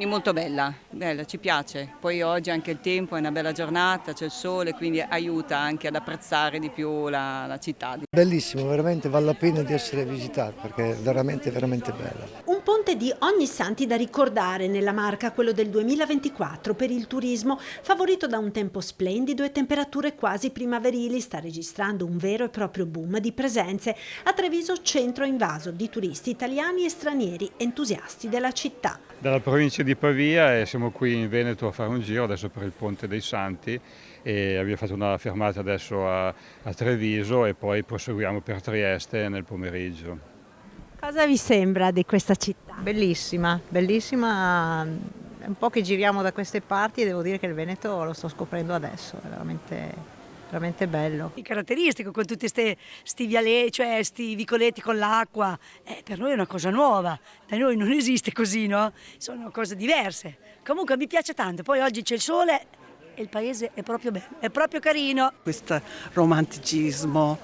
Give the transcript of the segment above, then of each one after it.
Molto bella, bella, ci piace. Poi oggi anche il tempo è una bella giornata, c'è il sole, quindi aiuta anche ad apprezzare di più la città. Bellissimo, veramente vale la pena di essere visitato perché è veramente, veramente bella. Un ponte di Ognissanti da ricordare nella Marca, quello del 2024, per il turismo, favorito da un tempo splendido e temperature quasi primaverili, sta registrando un vero e proprio boom di presenze. A Treviso centro invaso di turisti italiani e stranieri entusiasti della città. Dalla provincia di Pavia e siamo qui in Veneto a fare un giro adesso per il Ponte dei Santi e abbiamo fatto una fermata adesso a Treviso e poi proseguiamo per Trieste nel pomeriggio. Cosa vi sembra di questa città? Bellissima, bellissima. È un po' che giriamo da queste parti e devo dire che il Veneto lo sto scoprendo adesso, è veramente bello. Caratteristico con tutti sti vialetti, cioè sti vicoletti con l'acqua, per noi è una cosa nuova, da noi non esiste così, no? Sono cose diverse. Comunque mi piace tanto, poi oggi c'è il sole e il paese è proprio bello, è proprio carino. Questo romanticismo,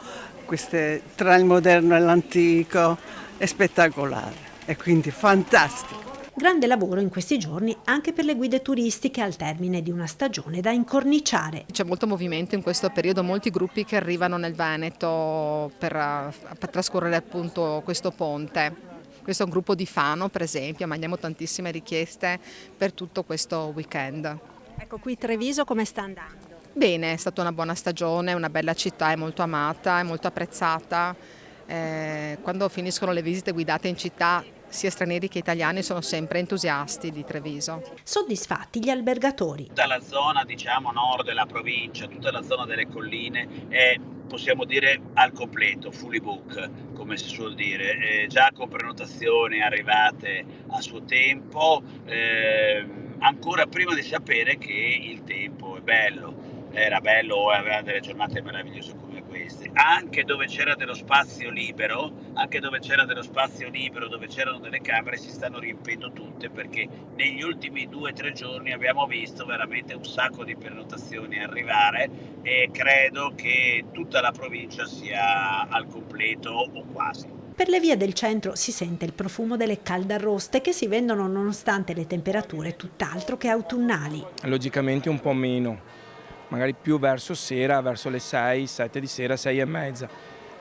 tra il moderno e l'antico, è spettacolare e quindi fantastico. Grande lavoro in questi giorni anche per le guide turistiche al termine di una stagione da incorniciare. C'è molto movimento in questo periodo, molti gruppi che arrivano nel Veneto per trascorrere appunto questo ponte. Questo è un gruppo di Fano per esempio, ma abbiamo tantissime richieste per tutto questo weekend. Ecco, qui Treviso come sta andando? Bene, è stata una buona stagione, una bella città, è molto amata, è molto apprezzata. Quando finiscono le visite guidate in città, sia stranieri che italiani sono sempre entusiasti di Treviso. Soddisfatti gli albergatori. Tutta la zona, diciamo, nord della provincia, tutta la zona delle colline è, possiamo dire, al completo, fully book, come si suol dire, già con prenotazioni arrivate a suo tempo, ancora prima di sapere che il tempo è bello. Era bello o aveva delle giornate meravigliose come queste, anche dove c'era dello spazio libero, dove c'erano delle camere si stanno riempendo tutte perché negli ultimi 2 o 3 giorni abbiamo visto veramente un sacco di prenotazioni arrivare e credo che tutta la provincia sia al completo o quasi. Per le vie del centro si sente il profumo delle caldarroste che si vendono nonostante le temperature tutt'altro che autunnali. Logicamente un po' meno. Magari più verso sera, verso le 6, 7 di sera, 6 e mezza.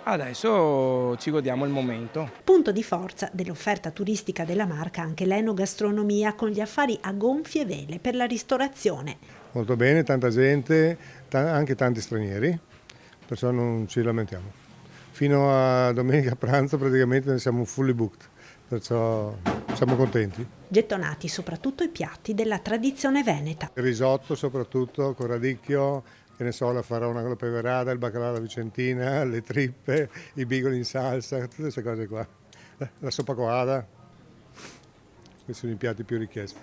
Adesso ci godiamo il momento. Punto di forza dell'offerta turistica della Marca anche l'enogastronomia con gli affari a gonfie vele per la ristorazione. Molto bene, tanta gente, anche tanti stranieri, perciò non ci lamentiamo. Fino a domenica pranzo praticamente siamo fully booked, perciò siamo contenti. Gettonati soprattutto i piatti della tradizione veneta. Il risotto soprattutto con radicchio, che ne so, la faraona con la peverada, il baccalà alla vicentina, le trippe, i bigoli in salsa, tutte queste cose qua. La soppa coada, questi sono i piatti più richiesti.